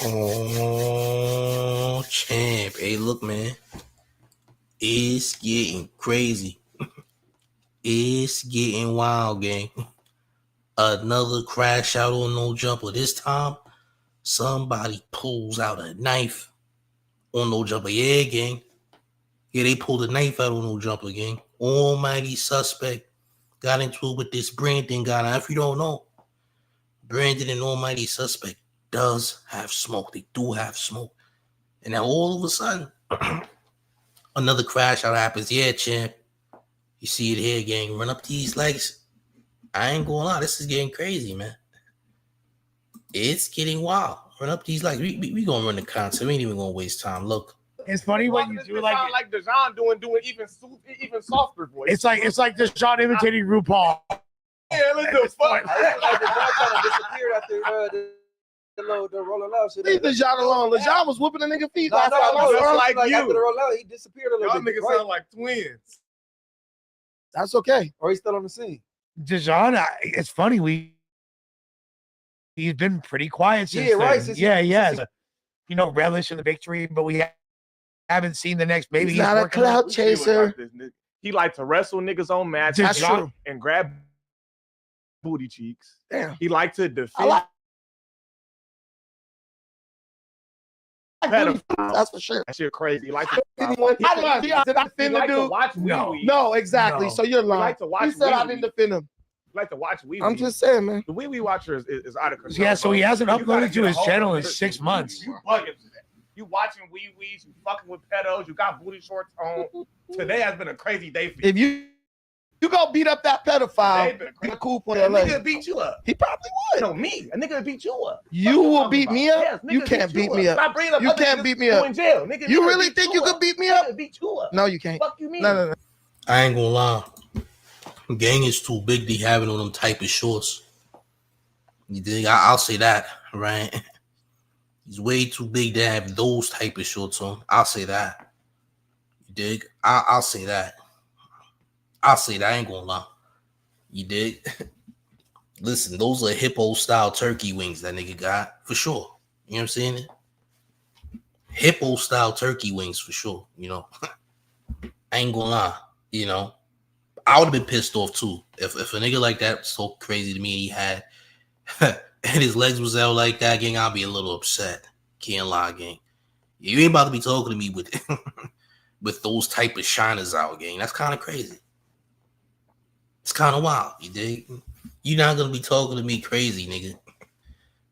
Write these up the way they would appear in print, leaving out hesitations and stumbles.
Oh, champ. Hey, look, man. It's getting crazy. It's getting wild, gang. Another crash out on no jumper. This time, somebody pulls out a knife on no jumper. Yeah, gang. Yeah, they pulled a knife out on no jumper, gang. Almighty suspect got into it with this Brandon guy. Now, if you don't know, Brandon and Almighty suspect does have smoke. They do have smoke. And now all of a sudden, another crash out happens. Yeah, champ. You see it here, gang. Run up these legs. I ain't gonna lie. This is getting crazy, man. It's getting wild. Run up these legs. We gonna run the content. We ain't even gonna waste time. Look. It's funny when you do like Dejan doing even softer voice. It's like Dejan imitating RuPaul. Yeah, look the fuck. Like Dejan kind of disappeared after the Rolling Loud shit. Leave Dejan alone. Dejan was whooping a nigga feet No, last time. just like you. After the Rolling Loud, he disappeared a little Y'all bit. niggas sound like twins. That's okay. Or he's still on the scene. Dejan, it's funny. He's been pretty quiet since then. Right. You know, relish in the victory, but we haven't seen the next. Maybe he's not a clout chaser. He likes to wrestle niggas on matches. That's true. And grab booty cheeks. Damn. He likes to defend. That's for sure. That shit crazy. Like did I defend the dude? No, exactly. No. So you're lying. Like to watch He said I Wee didn't defend him. like to watch Wee. I'm just saying, man. The Wee watcher is out of control. Yeah, so he hasn't You gotta uploaded to get a his hold channel of in it. 6 months. You bugging today. You watching Wees, you fucking with pedos, you got booty shorts on. Today has been a crazy day for you. If you go beat up that pedophile, the cool point in LA. A nigga beat you up. He probably would. No, me. A nigga beat you up. You will beat me up? Yes, You can't beat me up. Stop bringing up You other can't niggas beat me who up. in jail. Nigga, You nigga really beat think you you could up. beat me up? Nigga beat you up. No, you can't. Fuck you mean? No. I ain't gonna lie. Gang is too big to have it on them type of shorts. You dig? I'll say that, right? He's way too big to have those type of shorts on. I'll say that. You dig? I'll say that. I'll say that. I ain't gonna lie. You dig? Listen, those are hippo-style turkey wings that nigga got, for sure. You know what I'm saying? Hippo-style turkey wings, for sure. You know? I ain't gonna lie. You know? I would have been pissed off, too. If a nigga like that was so crazy to me and he had... and his legs was out like that, gang, I'll be a little upset. Can't lie, gang. You ain't about to be talking to me with with those type of shiners out, gang. That's kind of crazy. It's kind of wild, you dig? You're not gonna be talking to me crazy, nigga.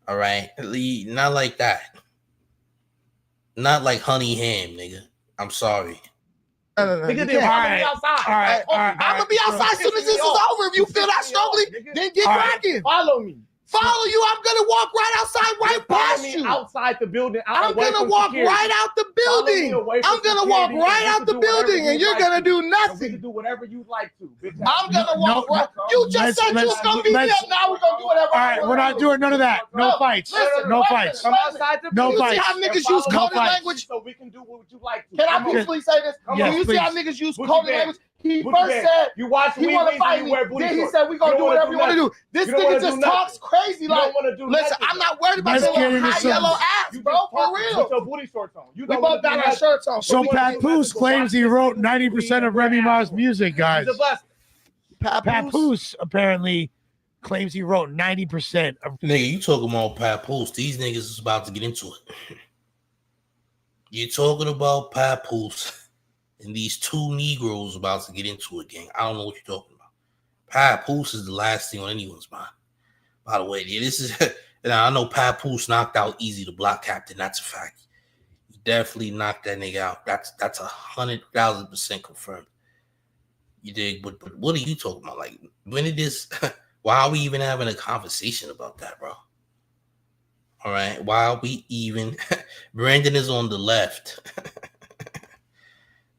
All right? Not like that. Not like honey ham, nigga. I'm sorry. No. Nigga, You then can't. All right. I'm gonna be outside as soon as this is over. If you feel that strongly, then get cracking. Follow me. Follow you. I'm gonna walk right outside, right past you. Outside the building. I'm gonna walk right out the building. I'm gonna walk right out the building, and you're gonna do We can nothing. do whatever you like to. Bitch. I'm gonna walk right. You just said you was gonna beat me up. Now we're gonna do whatever. All right, we're not doing none of that. No fights. Listen, No wait a fights. minute. Come outside the No You building. see fights. how niggas And use follow coded my language? So we can do what you like to. Can I Come on. briefly say this? Yes, You see how please. niggas use What coded you language? He What you first mean? said You watch he Wee want to Wees fight and me. you wear booty Then he shorts. said we gonna You do don't whatever you want to nothing. do. This You don't wanna nigga do just nothing. talks crazy You like. don't want to do Listen, nothing. I'm not worried about Let's your get little into high some- yellow ass, You bro. just For talk real. With your booty shorts on. You We don't both wanna got do our nothing. shirts on. So What you wanna do? Papoose claims he wrote 90% of Remy Ma's music, guys. He's a bust. Papoose apparently claims he wrote 90% of. Nigga, you talking about Papoose. These niggas is about to get into it. You're talking about Papoose. And these two Negroes about to get into it, gang. I don't know what you're talking about. Papoose is the last thing on anyone's mind. By the way, this is... And I know Papoose knocked out Easy the Block Captain. That's a fact. He definitely knocked that nigga out. That's 100,000% confirmed. You dig? But what are you talking about? Like, when did this... Why are we even having a conversation about that, bro? All right? Why are we even... Brandon is on the left.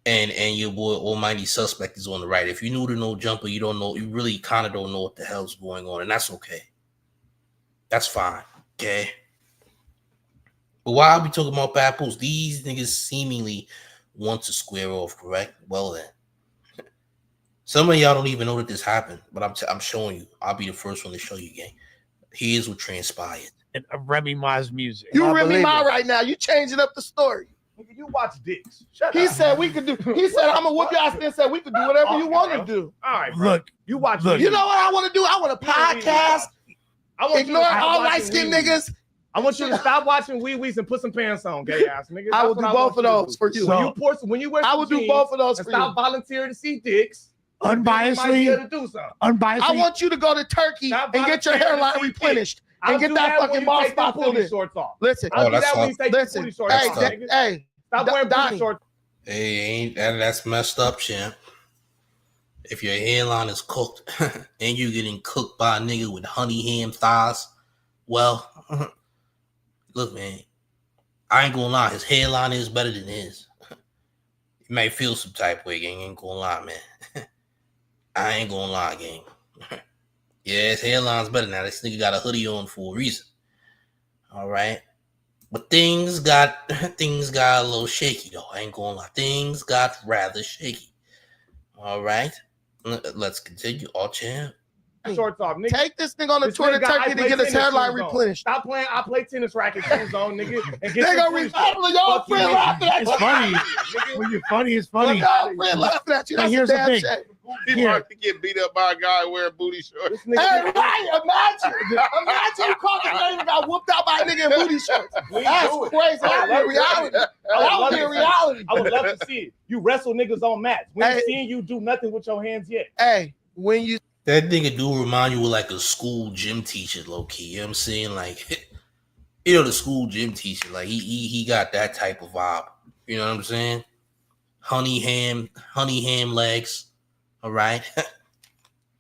And your boy Almighty Suspect is on the right. If you're new to No Jumper, you don't know, you really kind of don't know what the hell's going on, and that's okay. That's fine, okay? But why are we talking about Papoose? These niggas seemingly want to square off, correct? Well then. Some of y'all don't even know that this happened, but I'm showing you. I'll be the first one to show you, gang. Here's what transpired. Remy Ma's music. You I Remy believe Ma it. right now. You changing up the story. Nigga, you watch dicks. Shut He up. said we could do. He said I'm gonna whoop your ass. And said we could do whatever you want to do. All right, bro. Look, You watch. Look. You know what I want to do? I want to podcast. I want you to Ignore stop all watching light skinned wee-wees. niggas. I want you to stop watching wee-wees and put some pants on, gay ass nigga. I will That's do what both want of you to those do. for you. So- When you wear I some will do jeans both of those and for stop you. volunteering to see dicks. You might be unbiasedly, able to do something. unbiasedly. I want you to go to Turkey Stop and get your volunteering to hairline see replenished I'll and get do that when fucking you ball take them spot filled booty in. shorts off. Listen, I'll do that's that when you tough. take your listen. booty shorts Hey, off, tough. nigga. hey, Stop wearing Donnie. booty shorts. Hey, ain't that's messed up, champ. If your hairline is cooked and you getting cooked by a nigga with honey ham thighs, well, look, man, I ain't gonna lie. His hairline is better than his. You might feel some type of way, gang. Ain't gonna lie, man. I ain't gonna lie, gang. Yeah, his hairline's better now. This nigga got a hoodie on for a reason. All right. But things got a little shaky though. I ain't gonna lie. Things got rather shaky. All right. Let's continue. All champ. Shorts off, nigga. take this nigga on the This tour to nigga got Turkey I to play get his tennis hairline shoes on. replenished. Stop playing. I play tennis racket shoes on, nigga. And They get gonna some booty shorts. refill y'all Fuck you, friend nigga. laughing at It's you. funny. When you're funny, it's funny. Y'all friend laughing at you. That's here's a the damn thing. shame. He Here. about to get beat up by a guy wearing booty shorts. This nigga, Hey, right, imagine you called his name and got whooped out by a nigga in booty shorts. Please That's do it. crazy. That would be reality. That love would be to a see it. reality. I would love to see it. You wrestle niggas on mats. We ain't Hey. seen you do nothing with your hands yet. Hey, when you That nigga do remind you of like a school gym teacher, low key. You know what I'm saying? Like, you know, the school gym teacher. Like he got that type of vibe. You know what I'm saying? Honey ham legs. All right.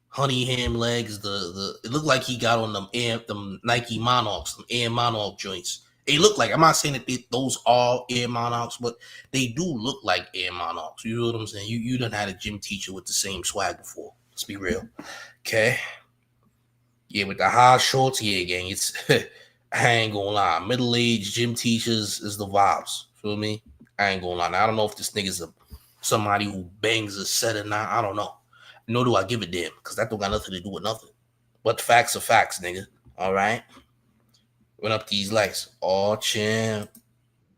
Honey ham legs. It looked like he got on them Nike Monarchs, them Air Monarch joints. They look like, I'm not saying that those are Air Monarchs, but they do look like Air Monarchs. You know what I'm saying? You done had a gym teacher with the same swag before. Let's be real. Okay. Yeah, with the high shorts, yeah, gang. It's I ain't gonna lie. Middle-aged gym teachers is the vibes. Feel me? I ain't gonna lie. Now, I don't know if this nigga's somebody who bangs a set or not. I don't know. Nor do I give a damn, because that don't got nothing to do with nothing. But facts are facts, nigga. All right. Went up these lights. Oh, champ.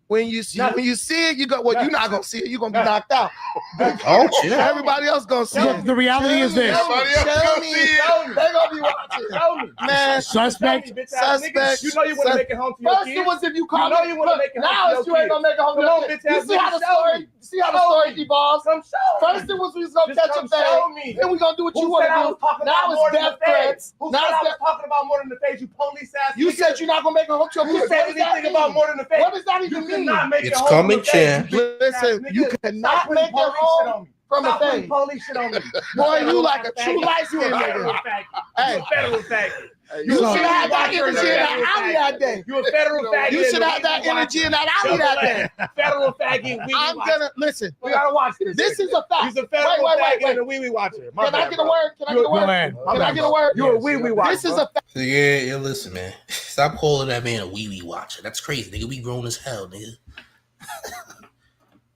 when you see it, you go. Well, you're not gonna see it. You're gonna be knocked out. Oh, champ. Everybody else gonna see Look, it. the reality is this. Everybody else Tell gonna me. see it. They gonna be watching. Tell me. Man, Suspect. Suspect. You know you want to make it home to your first kids. it was if you You call know me. you want to Look, make it home now to it's your you ain't gonna make it home to Come your on, kids. bitch You ass see how nigga, the show story? me. See how the Show story me. evolves? Come show First me. it was we was gonna Just catch a come show fade. me. Then we gonna do what you Who want said I was to do. talking Now about more it's than death the face? threats. Who Now said I it's was death. talking about more than the face? You police ass. You nigga. said you're not gonna make it home to your Who kids. said What does that anything about mean? more than the face? What does that You even mean? cannot make it It's home coming, from the face, champ. you bitch Listen, ass you nigga. cannot Stop putting make it police shit home on me. from a Stop putting thing. police shit on me. Boy, you like a true light You skinned a federal nigga. faggot. Hey. You a federal faggot. You So- should have that You're a energy in that federal alley faggot. that day. You a federal faggot. You should and have that we watch energy it. in that alley that day. Federal faggot. I'm gonna listen. We gotta watch this. This is a fact. He's a federal Wait. faggot and a wee watcher. My Can I bad, get a bro. word? Can I get a Go word? ahead. Can I get a word? You're a wee watcher. This is a fact. So yeah, listen, man. Stop calling that man a wee watcher. That's crazy, nigga. We grown as hell, nigga.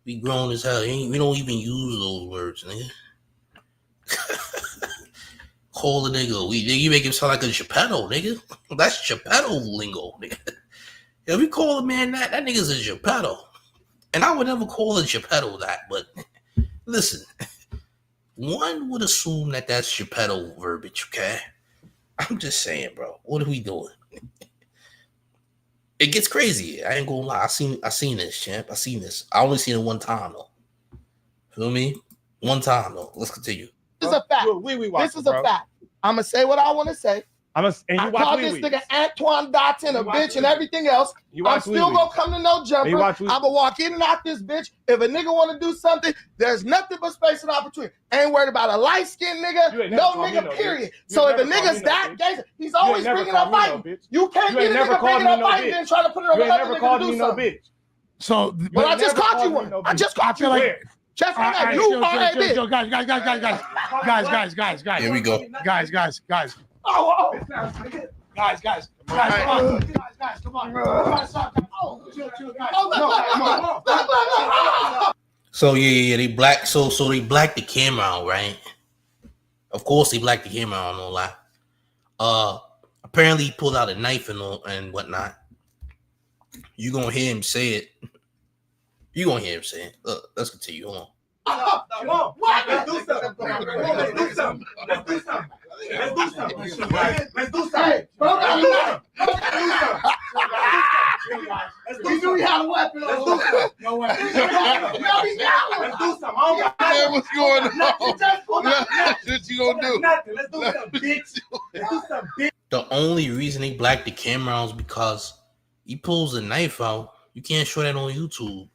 We grown as hell. We don't even use those words, nigga. Call the nigga a wee. You make him sound like a Geppetto, nigga. That's Geppetto lingo, nigga. If we call a man that nigga's a Geppetto. And I would never call a Geppetto that, but listen, one would assume that that's Geppetto verbiage, okay? I'm just saying, bro. What are we doing? It gets crazy. I ain't gonna lie. I seen this, champ. I seen this. I only seen it one time though. Feel me? One time though. Let's continue. This is a fact. You're a wee watcher, This is a bro. fact. I'm gonna say what I want to say. And you I watch call wee this wees. nigga Antoine Dotson a You watch bitch and wee-wees. everything else. You I'm watch still wee-wees. gonna come to no You jumper. watch I'm wee-wees. gonna walk in and out this bitch. If a nigga wanna do something, there's nothing but space and opportunity. Ain't worried about a light skinned You nigga, ain't never no called me nigga, no period. bitch. You So if ain't a never called nigga's me no that bitch. gangster, he's You always ain't never bringing up called me no fighting. bitch. You can't You be ain't the never nigga called bringing me up no fighting bitch. and trying to put it on You ain't another never nigga called to do me no something. bitch. So, But I You just never caught you called me one. no I bitch. just caught you feel like- one. Just like that. You are a bitch. Joe, guys. Here we go. Guys. Oh, Guys, come on. Guys, come on. So yeah, they black. So they black the camera out, right? Of course they black the camera out, no lie. Apparently, he pulled out a knife and whatnot. You gonna hear him say it. You gonna hear him say it. Look, let's continue. Hold on. Let's do something. Let's do something. Let's do something. Let's do something. Let's do something. You knew he had a weapon. Let's do something. No way. Let's do something. Man, what's going on? Nothing. What you gonna do? Nothing. Let's do something, bitch. Let's do something, bitch. The only reason they blacked the camera out is because he pulls a knife out. You can't show that on YouTube.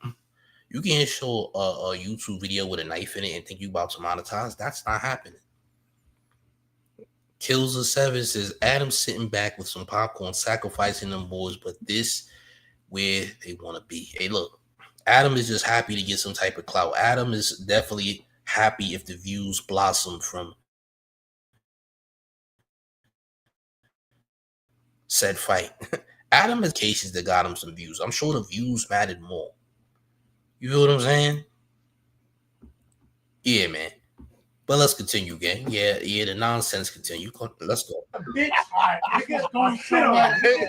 You can't show a YouTube video with a knife in it and think you about to monetize. That's not happening. Kills the Seven says Adam sitting back with some popcorn, sacrificing them boys, but this where they want to be. Hey, look, Adam is just happy to get some type of clout. Adam is definitely happy if the views blossom from said fight. Adam has cases that got him some views. I'm sure the views mattered more. You feel what I'm saying? Yeah, man. But let's continue, gang. Yeah, the nonsense continue. Let's go. Bitch. Nigga, don't shit on you.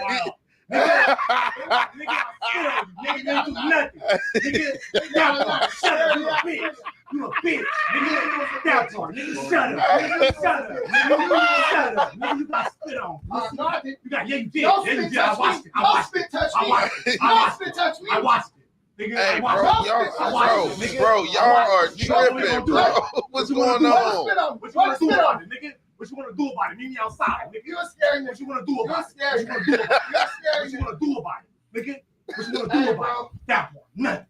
Nigga, you do nothing. Nigga, shut up, you a bitch. You a bitch. Nigga, down to her. Nigga, shut up. Nigga, shut up. Nigga, shut up. Nigga, you got spit on. You got, yeah, you did. Don't Yeah, you spit did. I touch watched me. it. I Don't watched spit it. touch I me. watched it. Don't spit touch me. I watched it. Nigga, Hey, I bro, watched y'all are tripping, bro. What's going on? What you want to do about it, nigga? What you want to do about it? Meet me outside, nigga. You're scaring me. What you want to do about it? You're What you scaring me. want to do about it? You're What scaring you me. want to do about it, nigga? What you want to Hey, do bro. about it? That part. Nothing.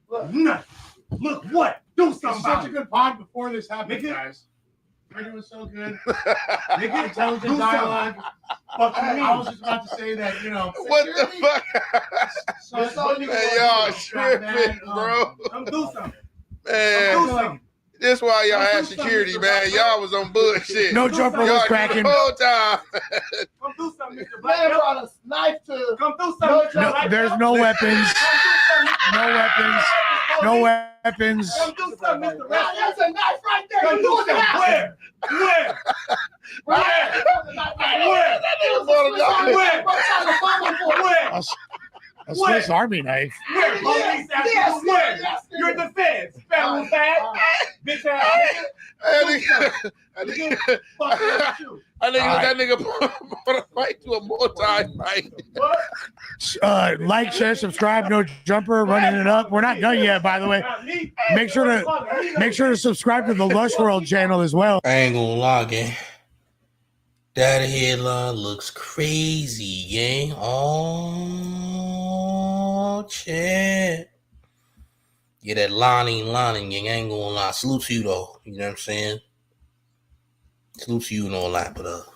Look. Nothing. Look what? Do It's something such about a it. good pod before this happened, Nigga. guys. We're doing so good. Nigga, Intelligent do dialogue. Fucking I me. was just about to say that, you know. What the fuck? So, Man, y'all tripping, bro. Come do something. Man, Come do something. this why y'all Come had do something, security, Mr. man. Black Y'all was on bullshit. No jumper Y'all was knew cracking. the whole time. Come do something, Mr. Man Black. brought a knife to. Come do something. No, there's no weapons. No weapons. No weapons. Come do something, Mr. Now, Black. there's a knife right there. Come You do knew it something. happened. Where? Where? There's a knife right there. Where? There was a Swiss Army Where? knife. Bro, trying to fumble for it. Where? A Swiss Army knife. Where? Police Yes, ask you where? yes, You're the feds. Federal bad. Bitch ass That nigga. Fuck you. nigga put a fight to a multi-fight. What? Like, share, subscribe. No jumper. Running it up. We're not done yet, by the way. Not me. Make sure to subscribe to the Lush World channel as well. I ain't gonna lie, gang. That headline looks crazy, gang. Oh, shit. Yeah, that lining, gang. I ain't gonna lie. Salute to you, though. You know what I'm saying? Salute to you and all that, but,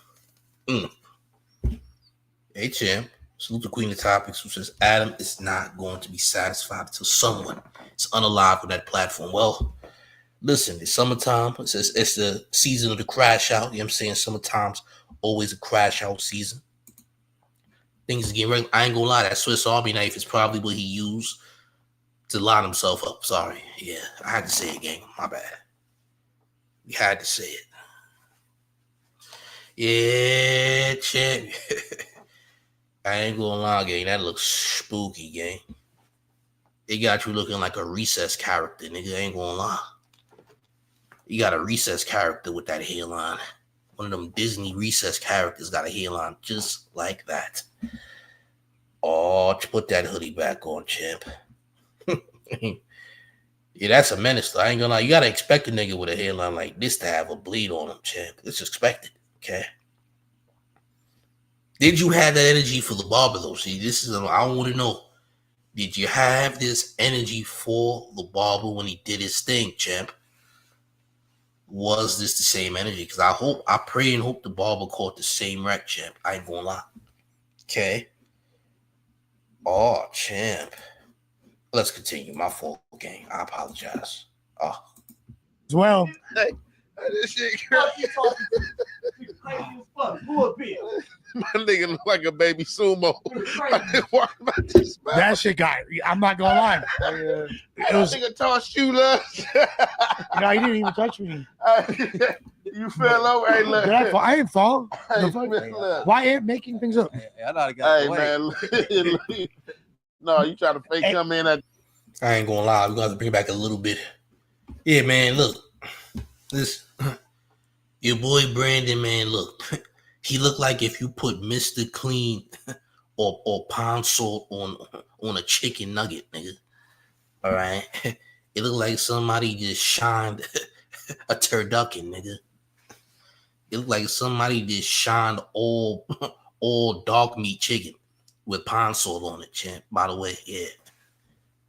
Hey, champ. Salute to Queen of Topics, who says Adam is not going to be satisfied until someone is unalived on that platform. Well, listen, it's summertime. It's the season of the crash out. You know what I'm saying? Summertime's always a crash out season. Things are getting ready. I ain't gonna lie, that Swiss Army knife is probably what he used to line himself up. Sorry. Yeah, I had to say it, gang. My bad. We had to say it. Yeah, champ. I ain't gonna lie, gang. That looks spooky, gang. It got you looking like a Recess character, nigga. I ain't gonna lie. You got a Recess character with that hairline. One of them Disney Recess characters got a hairline just like that. Oh, put that hoodie back on, champ. Yeah, that's a menace, though. I ain't gonna lie. You gotta expect a nigga with a hairline like this to have a bleed on him, champ. It's expected, okay? Did you have that energy for the barber, though? See, this is, I want to know. Did you have this energy for the barber when he did his thing, champ? Was this the same energy? Because I pray and hope the barber caught the same wreck, champ. I ain't gonna lie. Okay. Oh, champ. Let's continue. My fault, gang. I apologize. Oh. As well. This shit Fuck you talking to? You crazy as fuck. Who a bitch? My nigga look like a baby sumo. You My crazy. nigga walk about this mouth. That shit got. I'm not gonna lie. It was. Nigga tossed you, love. No, he didn't even touch me. You fell over. Hey, look. Did I fall? I didn't fall. Hey, The fuck? man, look. Why ain't making things up? I thought it got Hey, man. Look. No, you trying to fake Hey. come in at I ain't gonna lie, we're gonna have to bring it back a little bit. Yeah, man, look. This your boy Brandon, man, look. He looked like if you put Mr. Clean or pound salt on a chicken nugget, nigga. All right. It looked like somebody just shined a turducken, nigga. It looked like somebody just shined all dog meat chicken with pound salt on it, champ. By the way, yeah.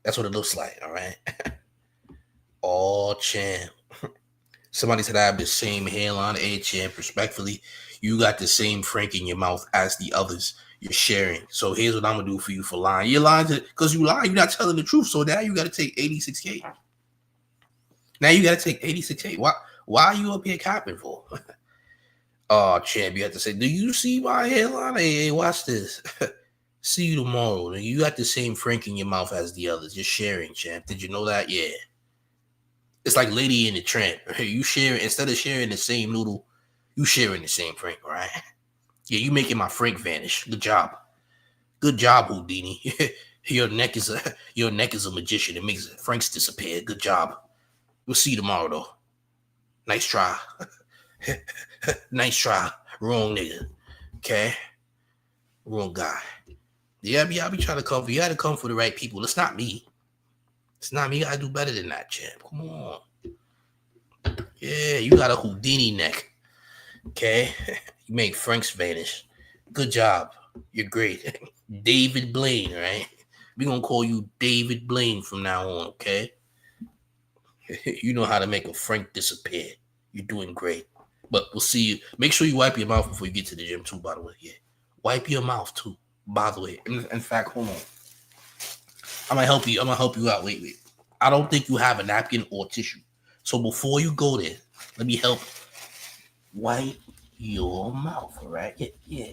That's what it looks like, all right? Oh, champ. Somebody said I have the same hairline. Hey, champ, respectfully, you got the same frank in your mouth as the others you're sharing. So here's what I'm going to do for you for lying. You're lying because you lie. You're not telling the truth. So now you got to take 86K. Now you got to take 86K. Why are you up here copping for? Oh, champ, you have to say, do you see my hairline? Hey, watch this. See you tomorrow. You got the same frank in your mouth as the others. You're sharing, champ. Did you know that? Yeah. It's like Lady in the Tramp. You sharing, instead of sharing the same noodle, you sharing the same frank, right? Yeah, you making my frank vanish. Good job. Good job, Houdini. Your neck is a magician. It makes franks disappear. Good job. We'll see you tomorrow, though. Nice try. Nice try. Wrong nigga. Okay? Wrong guy. Yeah, I be trying to come for you. You had to come for the right people. It's not me. It's not me. I do better than that, champ. Come on. Yeah, you got a Houdini neck. Okay? You make Franks vanish. Good job. You're great. David Blaine, right? We're going to call you David Blaine from now on, okay? You know how to make a Frank disappear. You're doing great. But we'll see you. Make sure you wipe your mouth before you get to the gym, too, by the way. Yeah. Wipe your mouth, too. By the way, in fact, hold on. I'm gonna help you out. Wait. I don't think you have a napkin or tissue. So before you go there, let me help. Wipe your mouth, all right? Yeah.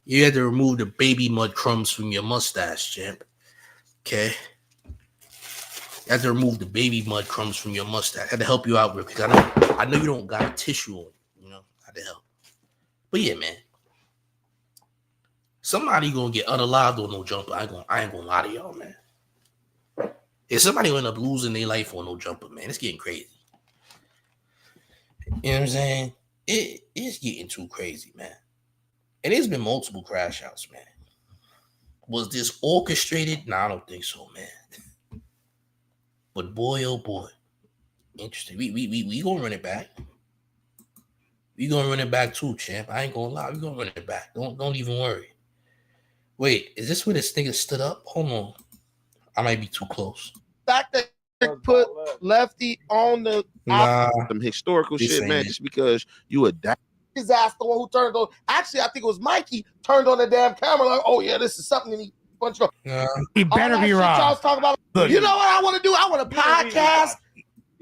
You had to remove the baby mud crumbs from your mustache, champ. Okay? You had to remove the baby mud crumbs from your mustache. I had to help you out real quick. I know you don't got a tissue on. The hell. But yeah, man. Somebody gonna get unalived on no jumper. I ain't gonna lie to y'all, man. If somebody end up losing their life on no jumper, man, it's getting crazy. You know what I'm saying? It's getting too crazy, man. And there's been multiple crash outs, man. Was this orchestrated? Nah, I don't think so, man. But boy, oh boy. Interesting. We gonna run it back. We gonna run it back too, champ. I ain't gonna lie. We gonna run it back. Don't even worry. Wait, is this where this nigga stood up? Hold on. I might be too close. Fact that put Lefty on the Nah. some historical This shit, ain't man, it. just because you adapt. his ass the one who turned on. Actually, I think it was Mikey turned on the damn camera like, oh yeah, this is something. And he punched on. Nah. He All better that be shit y'all wrong. was talking about. Look, You know what I want to do? I want to podcast.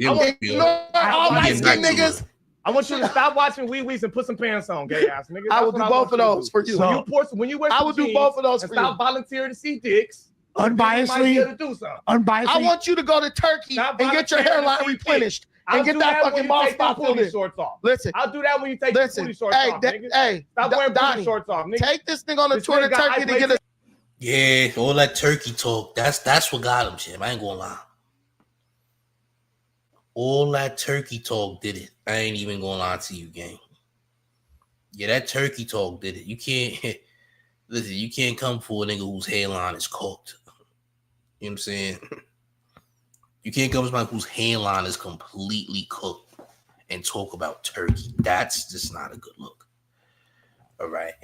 I want to ignore all We'll light get skinned back to niggas. I want you to stop watching Wee Wees and put some pants on, gay ass niggas. I will That's do what both of want you to those do. for you. So- When you wear I some will do jeans both of those and for stop you. volunteering to see dicks. You might be Unbiasedly, able to do something. I unbiasedly. want you to go to Turkey Stop and get your volunteering to hairline see replenished I'll and get do that when fucking you ball take spot your filled booty in. shorts off. Listen, I'll do that when you take your booty shorts off, nigga. hey, Stop wearing booty Donnie, shorts off, nigga. take this thing on the This tour to nigga got Turkey to get a. Yeah, all that turkey talk. That's what got him, champ. I ain't gonna lie. All that turkey talk did it. I ain't even gonna lie to you, gang. Yeah, that turkey talk did it. You can't listen, you can't come for a nigga whose hairline is cooked. You know what I'm saying? You can't come for somebody whose hairline is completely cooked and talk about turkey. That's just not a good look. All right.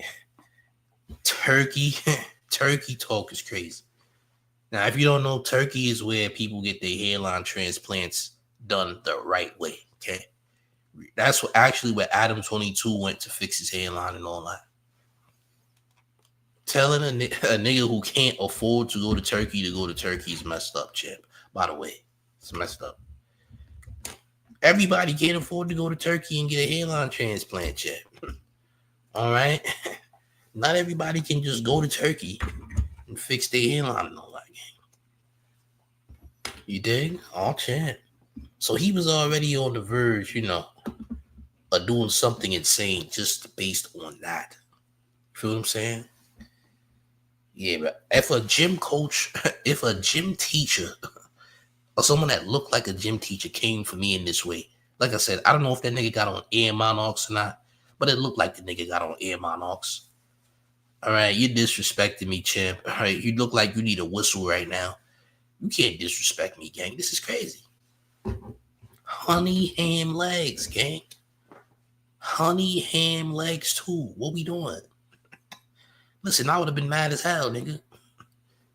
Turkey talk is crazy. Now, if you don't know, Turkey is where people get their hairline transplants done the right way. Okay. That's where Adam 22 went to fix his hairline and all that. Telling a nigga who can't afford to go to Turkey is messed up, champ. By the way, it's messed up. Everybody can't afford to go to Turkey and get a hairline transplant yet. All right? Not everybody can just go to Turkey and fix their hairline and all that. You dig? All chat. So he was already on the verge, of doing something insane just based on that. Feel what I'm saying? Yeah, but if a gym coach, if a gym teacher, or someone that looked like a gym teacher came for me in this way, like I said, I don't know if that nigga got on air monox or not, but it looked like the nigga got on air monox. All right, you disrespecting me, champ. All right, you look like you need a whistle right now. You can't disrespect me, gang. This is crazy. Honey ham legs, gang. Honey ham legs too. What we doing? Listen, I would have been mad as hell, nigga,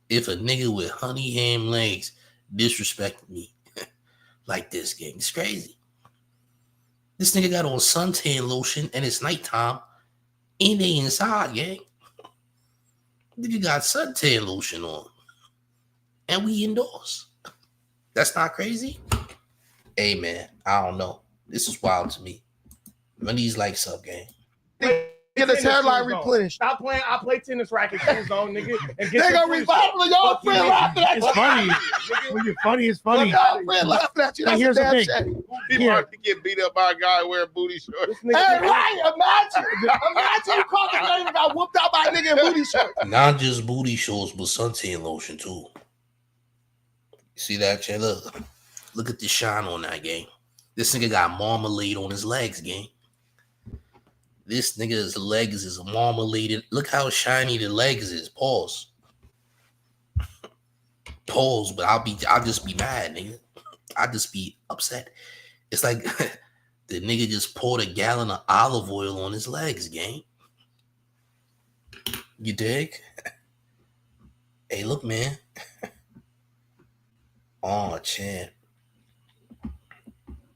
if a nigga with honey ham legs disrespected me like this, gang. It's crazy. This nigga got on suntan lotion and it's nighttime and they inside, gang. Nigga got suntan lotion on. And we indoors. That's not crazy? Hey, man, I don't know. This is wild to me. Run these likes up, gang. Get his hairline replenished. Stop playing. I play tennis racket shoes on, nigga. And They gonna revive y'all friend laughing at you. It's funny. When you're funny, it's funny. Y'all friend laughing at you. Now, That's here's a the damn thing. shame. People are to get beat up by a guy wearing booty shorts. Hey, right, imagine you caught the game and got whooped out by a nigga in booty shorts. Not just booty shorts, but suntan lotion, too. See that, Chan? Look at the shine on that, gang. This nigga got marmalade on his legs, gang. This nigga's legs is marmaladed. Look how shiny the legs is. Pause. Pause, but I'll just be mad, nigga. I'll just be upset. It's like the nigga just poured a gallon of olive oil on his legs, gang. You dig? Hey, look, man. Oh, champ.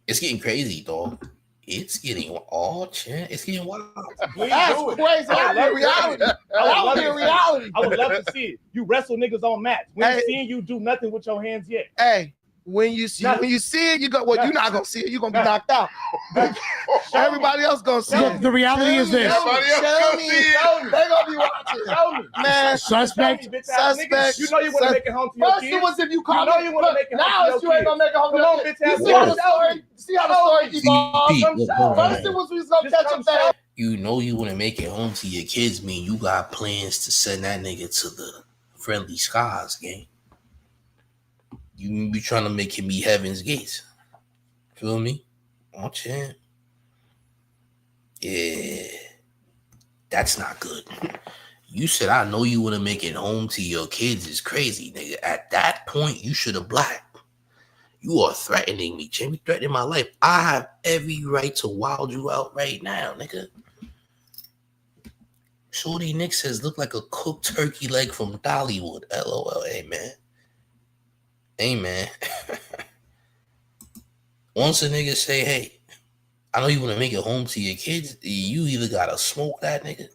It's getting crazy, dog. It's getting it's getting wild. That's crazy. That would be reality. That would be a reality. I would love to see it. You wrestle niggas on mats. We ain't seeing you do nothing with your hands yet. Hey, when you see it, you go. Well, you're not gonna see it. You're gonna be knocked out. Everybody else gonna see it. The reality is this. Show me. They gonna be watching. Show me. Man, Suspect. You know you want to make it home to your first kids. it was if you call know you want to make it home now to it's your you ain't kids. gonna make it home to Come on, your bitch kids. ass. You see how the story evolved. First it was we was gonna catch him fast. You know you want to make it home to your kids, mean you got plans to send that nigga to the friendly skies, gang. You be trying to make him be heaven's gates. Feel me? Oh, champ. Yeah. That's not good. You said, I know you want to make it home to your kids is crazy, nigga. At that point, you should have blacked. You are threatening me, Jim. You threatening my life. I have every right to wild you out right now, nigga. Shorty Nick says, look like a cooked turkey leg from Dollywood. LOL. Hey, man. Hey, man. Once a nigga say, hey, I know you want to make it home to your kids, you either got to smoke that nigga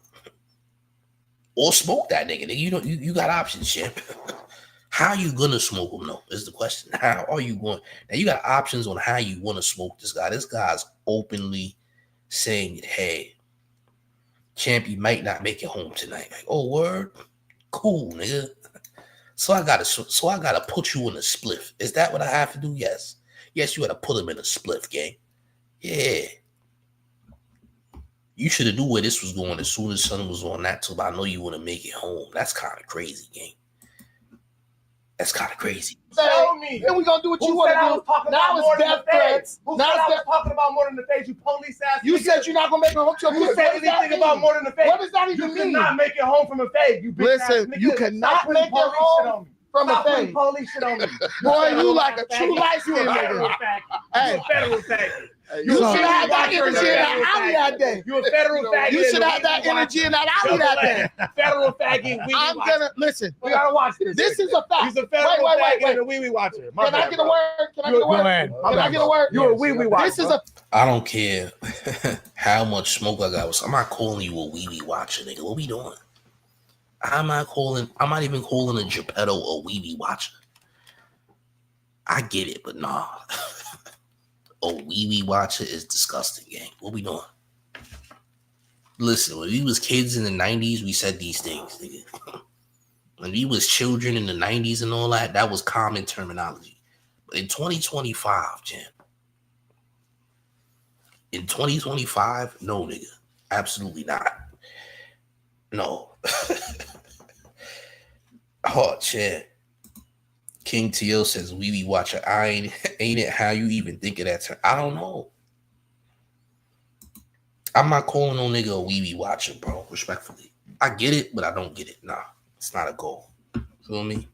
or smoke that nigga. You got options, champ. How you going to smoke him, though, is the question. How are you going? Now, you got options on how you want to smoke this guy. This guy's openly saying, hey, champ, you might not make it home tonight. Like, oh, word? Cool, nigga. So I gotta put you in a spliff. Is that what I have to do? Yes. Yes, you gotta put him in a spliff, gang. Yeah. You should have knew where this was going as soon as Son was on that tube. I know you want to make it home. That's kind of crazy, gang. That's kind of crazy. Tell me. Then we gonna do what you want to do. Now it's death threats. Who said I was talking about more than the face? You police ass. You said you're not gonna make it home to your Who kids. said anything about more than the face? What does that even You mean? cannot make it home from a fade. You bitch ass Listen, nigga. you cannot Stop putting make it police home shit on me. from a Stop putting fade. police shit on me. Boy, you like a true You light-skinned a federal nigga. faggot. Hey. You a federal faggot. You should have that energy in that alley that day. You a federal faggot. You should have that energy in that alley that day. Federal faggot. I'm gonna listen. We gotta watch this. This is a fact. He's a federal faggot and a wee-wee watcher. Can I get a word? Can I get a word? Can I get a word? You're a wee-wee watcher. This is a. I don't care how much smoke I got. I'm not calling you a wee-wee watcher, nigga. What we doing? I'm not even calling a Geppetto a wee-wee watcher. I get it, but nah. Oh, wee watcher is disgusting, gang. What we doing? Listen, when we was kids in the 90s, we said these things, nigga. When we was children in the 90s and all that, that was common terminology. But in 2025, Jam. In 2025, no, nigga. Absolutely not. No. Oh, Chad. King T.O. says, wee wee watcher. Ain't it how you even think of that term? I don't know. I'm not calling no nigga a wee wee watcher, bro. Respectfully. I get it, but I don't get it. Nah, it's not a goal. Feel me?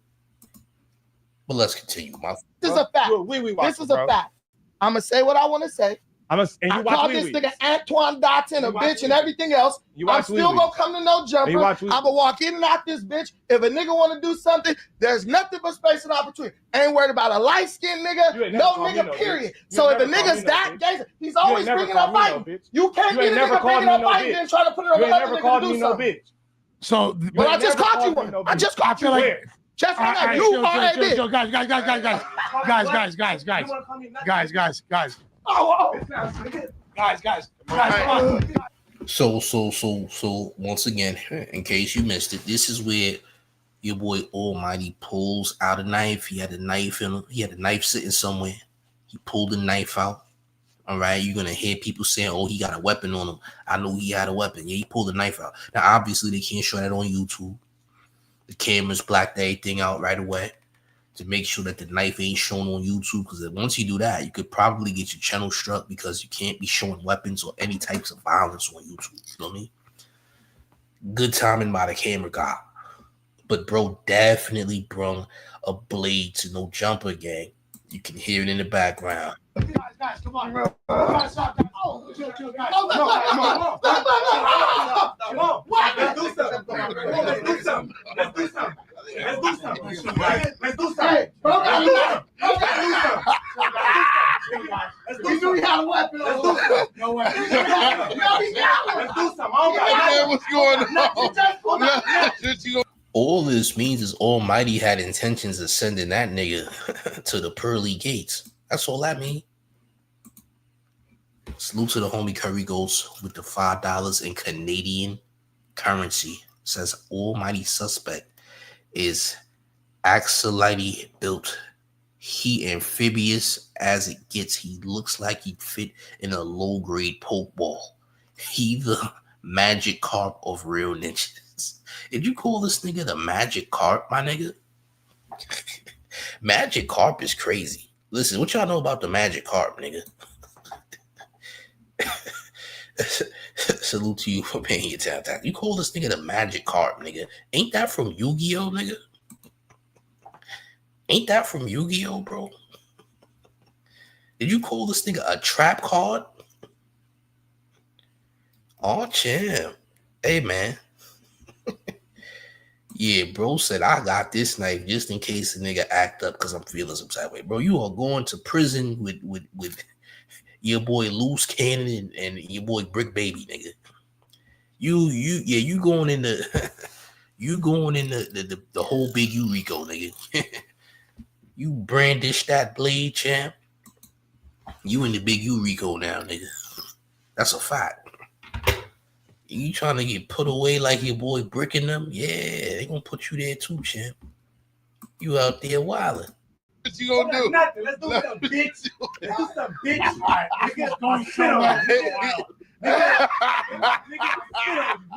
But let's continue. This is a fact. This is a fact. I'm going to say what I want to say. I call this nigga Antoine Dotson a bitch and everything else. I'm still gonna come to no jumper. I'm gonna walk in and out this bitch. If a nigga wanna do something, there's nothing but space and opportunity. Ain't worried about a light-skinned nigga, no nigga, period. So if a nigga's that gay, he's always bringing up fighting. You can't get a nigga bringing up fighting and try to put it on another nigga to do something. So, but I just caught you one. I just caught you one. Just like you are a bitch. Guys. Guys. So once again, in case you missed it, this is where your boy Almighty pulls out a knife. He had a knife in him. He had a knife sitting somewhere. He pulled the knife out. All right, you're gonna hear people saying, "Oh, he got a weapon on him." I know he had a weapon. Yeah, he pulled the knife out. Now, obviously, they can't show that on YouTube. The cameras blacked everything out right away to make sure that the knife ain't shown on YouTube, because once you do that, you could probably get your channel struck because you can't be showing weapons or any types of violence on YouTube. You know what I mean? Good timing by the camera guy. But bro definitely brung a blade to no jumper, gang. You can hear it in the background. Guys, come on. We knew he had a weapon. No weapon. Let's do something. What's going on? All this means is Almighty had intentions of sending that nigga to the pearly gates. That's all that means. Salute to the homie Curry Ghost with the $5 in Canadian currency. Says Almighty suspect is Akademiks built. He amphibious as it gets. He looks like he'd fit in a low-grade poke ball. He the magic carp of real ninjas. Did you call this nigga the magic carp, my nigga? Magic carp is crazy. Listen, what y'all know about the magic carp, nigga? Salute to you for paying your time. You call this nigga the magic carp, nigga? Ain't that from Yu-Gi-Oh, nigga? Ain't that from Yu-Gi-Oh, bro? Did you call this nigga a trap card? Oh, champ. Hey, man. Yeah, bro said, I got this knife just in case the nigga act up because I'm feeling some type of way. Bro, you are going to prison with your boy Loose Cannon and your boy Brick Baby, nigga. You going in the you going in the whole big Eureka, nigga. You brandish that blade, champ. You in the big Eureka now, nigga. That's a fact. You trying to get put away like your boy Bricking them? Yeah, they gonna put you there too, champ. You out there wilding. What you gonna do? Nothing. Let's do some bitch. Let's do some bitch. All right, nigga, don't spit on me.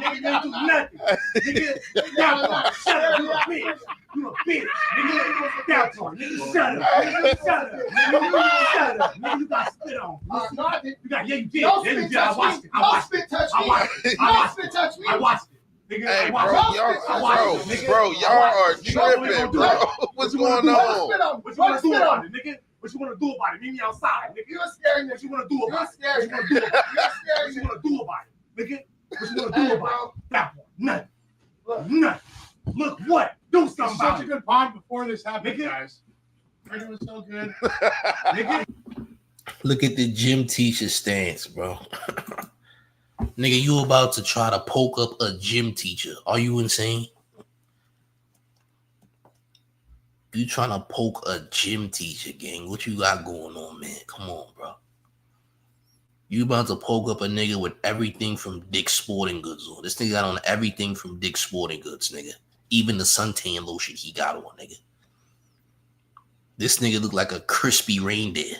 Nigga, do nothing. Nigga, shut up, you a bitch. You a bitch. Nigga, down to nigga, shut up. Nigga, shut up. Nigga, shut up. Nigga, you got spit on. You got, yeah, you did. Don't Yeah, you spit did. I touch watched me. it. Don't spit touch me. Don't spit touch me. I watched it. Nigga, Hey, I bro, watched it. y'all are tripping, bro. What's going on? What you want to do about it, nigga? What you want to do about it? Meet me outside, nigga. You're scary. What you want to do about it? You're scary. What you want to do about it, nigga? What you want to do about it? That one. Nothing. Nothing. Look what? Do something about it. Such a good pod before this happened, Nigga. guys. It was so good. Nigga. Look at the gym teacher stance, bro. Nigga, you about to try to poke up a gym teacher. Are you insane? You trying to poke a gym teacher, gang. What you got going on, man? Come on, bro. You about to poke up a nigga with everything from Dick's Sporting Goods on. This nigga got on everything from Dick's Sporting Goods, nigga. Even the suntan lotion he got on, nigga. This nigga look like a crispy reindeer.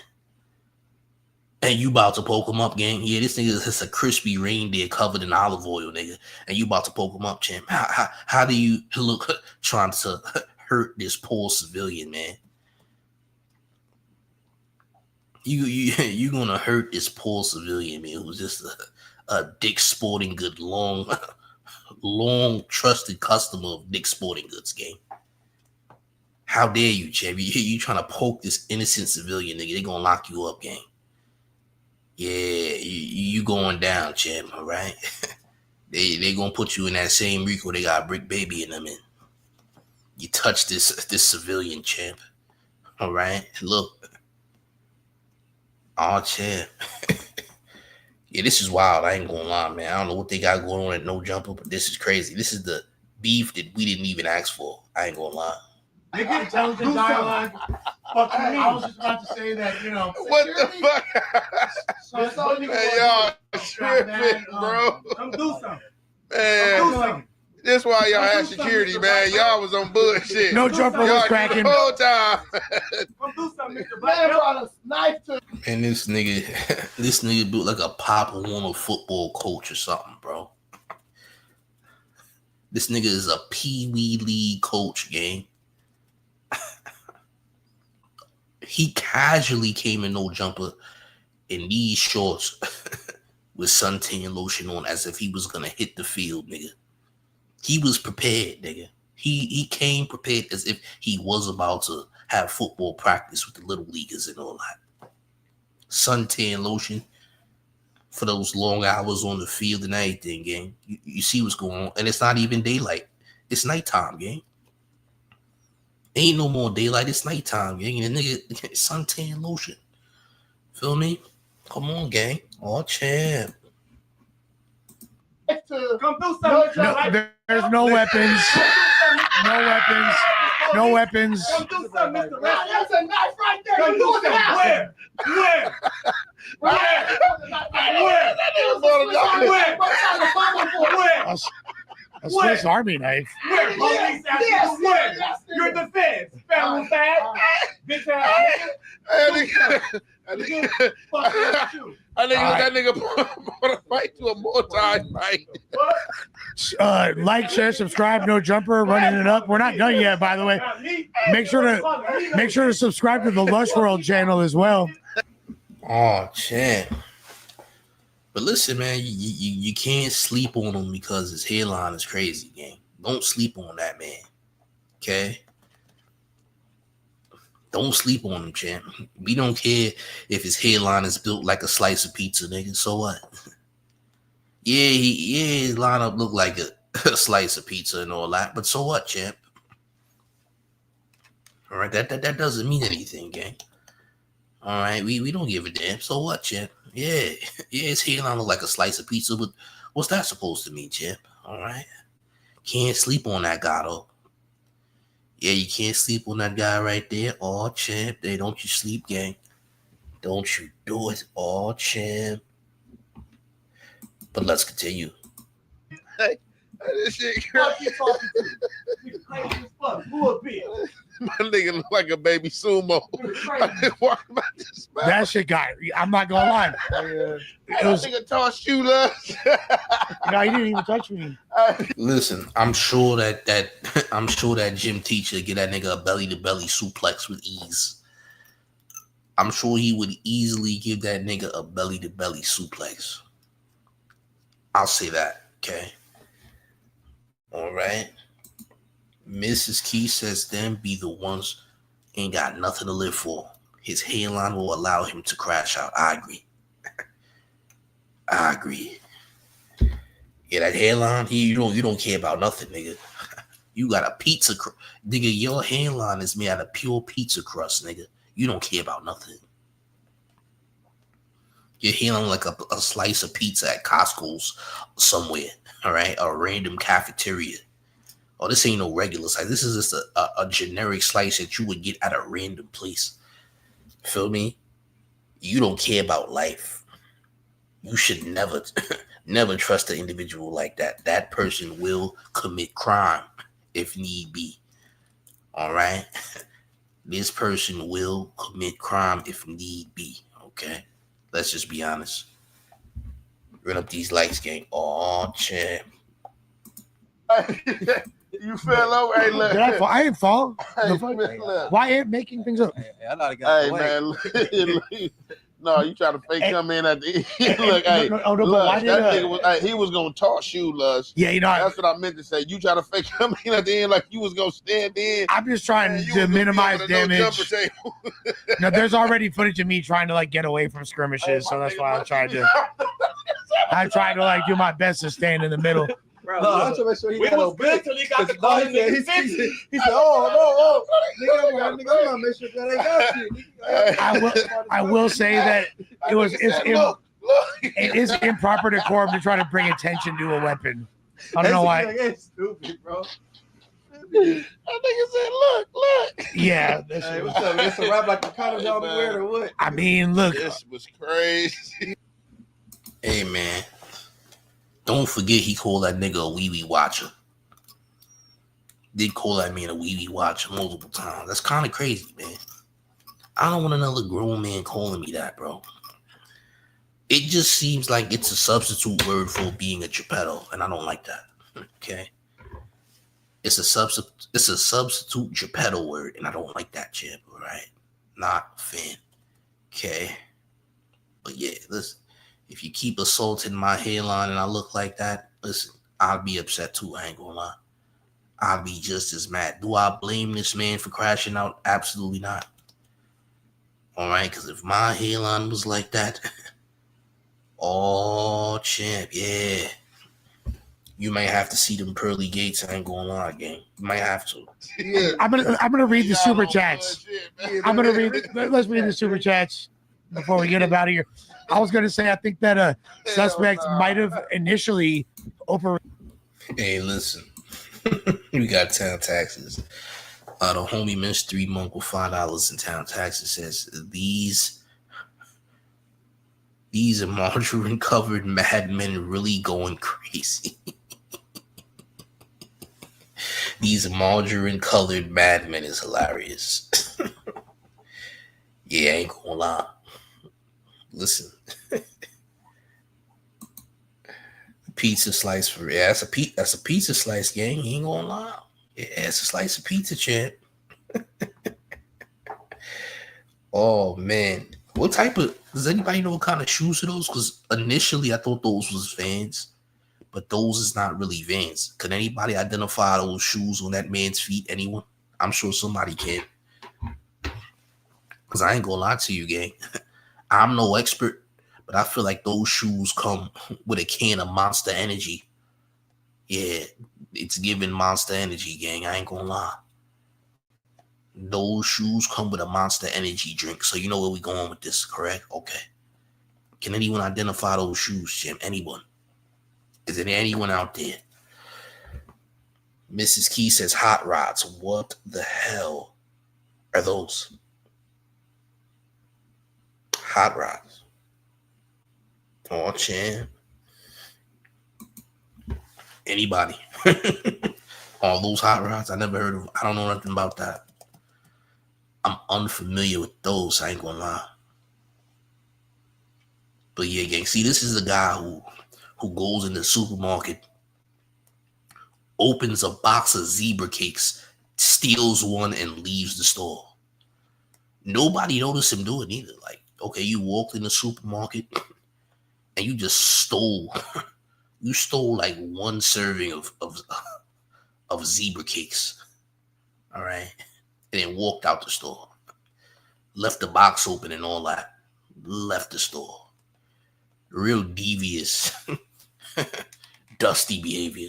And you about to poke him up, gang. Yeah, this nigga is a crispy reindeer covered in olive oil, nigga. And you about to poke him up, champ. How do you look trying to hurt this poor civilian, man? You gonna hurt this poor civilian, man, who's just a Dick's Sporting Good long trusted customer of Dick's Sporting Goods, gang. How dare you, champ? You trying to poke this innocent civilian, nigga? They gonna lock you up, gang. Yeah, you going down, champ. All right. They gonna put you in that same RICO they got Brick Baby in them in. You touch this civilian, champ. All right. Look. Oh, champ. Yeah, this is wild. I ain't gonna lie, man. I don't know what they got going on at No Jumper, but this is crazy. This is the beef that we didn't even ask for. I ain't gonna lie. Nigga, intelligent dialogue. Fucking me. I was just about to say that, you know. What the fuck? Man, y'all tripping, bro. Come do something. Man, Come do something. that's why y'all had security, man. Y'all was on bullshit. No Jumper was cracking. The whole time. Come do something, Mr. Man Black. brought a knife to. And this nigga built like a Pop Warner football coach or something, bro. This nigga is a Pee-wee League coach, gang. He casually came in No Jumper in these shorts with suntan lotion on as if he was gonna hit the field, nigga. He was prepared, nigga. He came prepared as if he was about to have football practice with the little leaguers and all that. Suntan lotion for those long hours on the field and everything, gang. You see what's going on. And it's not even daylight. It's nighttime, gang. Ain't no more daylight. It's nighttime, gang. And the nigga, suntan lotion. Feel me? Come on, gang. Oh, champ. Come do something. No, there's no weapons. No weapons. No weapons. Come do something, Mr. Black. There's a knife right there. Come You do doing it something. now. Where? Where? A Swiss Army knife. Where? Police ask you to where? Your defense. Federal bad. Bitch ass nigga. I think that nigga brought a fight to a multi-fight. Like, share, subscribe. No Jumper, running it up. We're not done yet, by the way. Make sure to subscribe to the Lush World channel as well. Oh, champ. But listen, man, you can't sleep on him because his hairline is crazy, gang. Don't sleep on that man. Okay? Don't sleep on him, champ. We don't care if his hairline is built like a slice of pizza, nigga. So what? His lineup look like a slice of pizza and all that. But so what, champ? All right, that doesn't mean anything, gang. All right, we don't give a damn. So what, champ? Yeah, his hairline look like a slice of pizza, but what's that supposed to mean, champ? All right, can't sleep on that guy though. Yeah, you can't sleep on that guy right there. Oh, champ, don't you sleep, gang? Don't you do it, oh, champ. But let's continue. Hey, this shit crazy. My nigga look like a baby sumo. That shit got. I'm not gonna lie. It was nigga tossed you, love. No, he didn't even touch me. Listen, I'm sure that gym teacher get that nigga a belly to belly suplex with ease. I'm sure he would easily give that nigga a belly to belly suplex. I'll say that. Okay. All right. Mrs. Key says them be the ones ain't got nothing to live for. His hairline will allow him to crash out. I agree. I agree. Yeah, that hairline, you don't care about nothing, nigga. You got a pizza nigga, your hairline is made out of pure pizza crust, nigga. You don't care about nothing. Your hairline like a slice of pizza at Costco's somewhere, all right? A random cafeteria. Oh, this ain't no regular slice. This is just a generic slice that you would get at a random place. Feel me? You don't care about life. You should never, never trust an individual like that. That person will commit crime if need be. All right? This person will commit crime if need be. Okay? Let's just be honest. Run up these lights, gang. Oh, champ. You fell over. Hey, look. Did I fall? I didn't fall. Hey, man, look. Why ain't making things up? I thought it got man, look. No, you try to fake come in at the end. Look, hey, but Lush, why did, that nigga was, he was gonna toss you, Lush. Yeah, you know, that's what I meant to say. You try to fake come in at the end like you was gonna stand in. I'm just trying to minimize damage. No, there's already footage of me trying to like get away from skirmishes, so that's why I tried to. I tried to like do my best to stand in the middle. Bro, no, I'm trying to make sure he got no bit. He got the call. He said, "Oh no, nigga, I'm gonna make sure that I got you." I will say that it is improper decorum to try to bring attention to a weapon. I don't know why. It's stupid, bro. That nigga said, look. Yeah. Hey, what's up? It's a rap like the condoms y'all be wearing or what? I mean, look. This was crazy. Hey, man. Don't forget he called that nigga a wee-wee watcher. Did call that man a wee-wee watcher multiple times. That's kind of crazy, man. I don't want another grown man calling me that, bro. It just seems like it's a substitute word for being a Geppetto, and I don't like that. Okay? It's a substitute Geppetto word, and I don't like that, champ, all right? Not a fan. Okay? But yeah, listen. If you keep assaulting my hairline and I look like that, listen, I'll be upset too. I ain't gonna lie. I'll be just as mad. Do I blame this man for crashing out? Absolutely not. All right, because if my hairline was like that, oh, champ, yeah. You might have to see them pearly gates. I ain't gonna lie, gang. You might have to. Yeah. I'm gonna read the super chats. Let's read the super chats before we get up out of here. I was going to say, I think that a suspect might have initially Hey, listen. We got town taxes. The homie Mystery Monk with $5 in town taxes says, these are margarine-covered madmen really going crazy. These margarine-colored madmen is hilarious. Yeah, I ain't gonna lie. Listen, pizza slice for that's a pizza slice, gang. You ain't gonna lie. Yeah, it's a slice of pizza, champ. Oh man, what type of? Does anybody know what kind of shoes are those? Because initially I thought those was Vans, but those is not really Vans. Can anybody identify those shoes on that man's feet? Anyone? I'm sure somebody can. Because I ain't gonna lie to you, gang. I'm no expert, but I feel like those shoes come with a can of Monster Energy. Yeah, it's giving Monster Energy, gang. I ain't gonna lie. Those shoes come with a Monster Energy drink. So you know where we going with this, correct? Okay. Can anyone identify those shoes, Jim? Anyone? Is there anyone out there? Mrs. Key says hot rods. What the hell are those? Hot rods. Oh, champ. Anybody? All those hot rods? I never heard of. I don't know nothing about that. I'm unfamiliar with those. I ain't gonna lie. But yeah, gang. See, this is a guy who goes in the supermarket, opens a box of zebra cakes, steals one, and leaves the store. Nobody noticed him do it either. Like, okay, you walked in the supermarket and you just stole like one serving of zebra cakes. All right. And then walked out the store. Left the box open and all that. Left the store. Real devious, dusty behavior.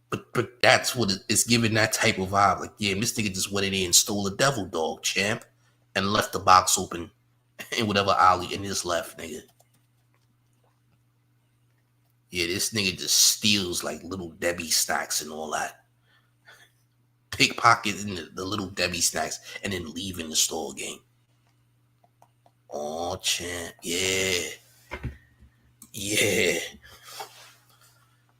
But that's what it's giving that type of vibe. Like, yeah, this nigga just went in there and stole a devil dog, champ. And left the box open in whatever alley and just left, nigga. Yeah, this nigga just steals like Little Debbie snacks and all that. Pickpocketing the Little Debbie snacks and then leaving the store again. Oh, champ. Yeah. Yeah.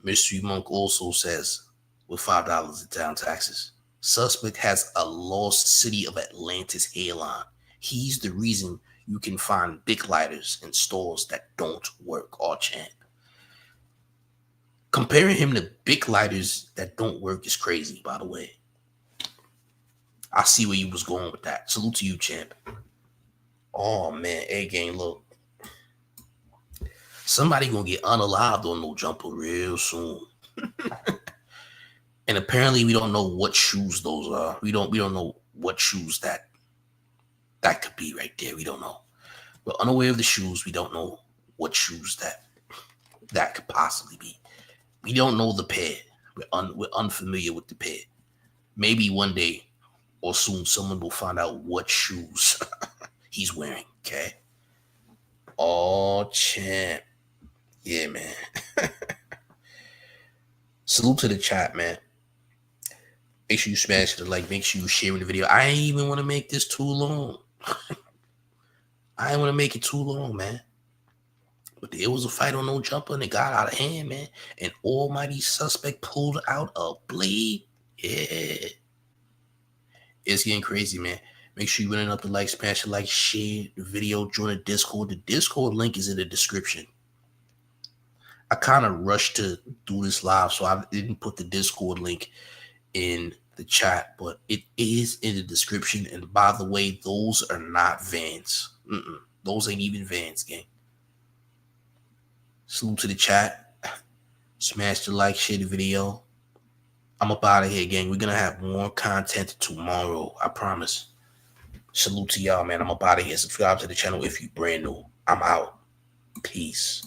Mystery Monk also says, with $5 in town taxes, suspect has a lost City of Atlantis hairline. He's the reason you can find big lighters in stores that don't work. Oh, champ. Comparing him to big lighters that don't work is crazy, by the way. I see where you was going with that. Salute to you, champ. Oh, man. A-game, look. Somebody gonna get unalived on No Jumper real soon. And apparently we don't know what shoes those are. We don't know what shoes that could be right there. We don't know. We're unaware of the shoes. We don't know what shoes that could possibly be. We don't know the pair. We're unfamiliar with the pair. Maybe one day or soon someone will find out what shoes he's wearing. Okay. Oh, champ. Yeah, man. Salute to the chat, man. Make sure you smash the like. Make sure you sharing the video. I ain't even want to make this too long. I ain't want to make it too long, man. But there was a fight on No Jumper and it got out of hand, man. And almighty suspect pulled out a blade. Yeah. It's getting crazy, man. Make sure you running up the like, smash the like, share the video, join the Discord. The Discord link is in the description. I kind of rushed to do this live, so I didn't put the Discord link in the chat, but it is in the description. And by the way, those are not Vans. Those ain't even Vans, gang. Salute to the chat. Smash the like, share the video. I'm up out of here, gang. We're going to have more content tomorrow. I promise. Salute to y'all, man. I'm up out of here. Subscribe to the channel if you're brand new. I'm out. Peace.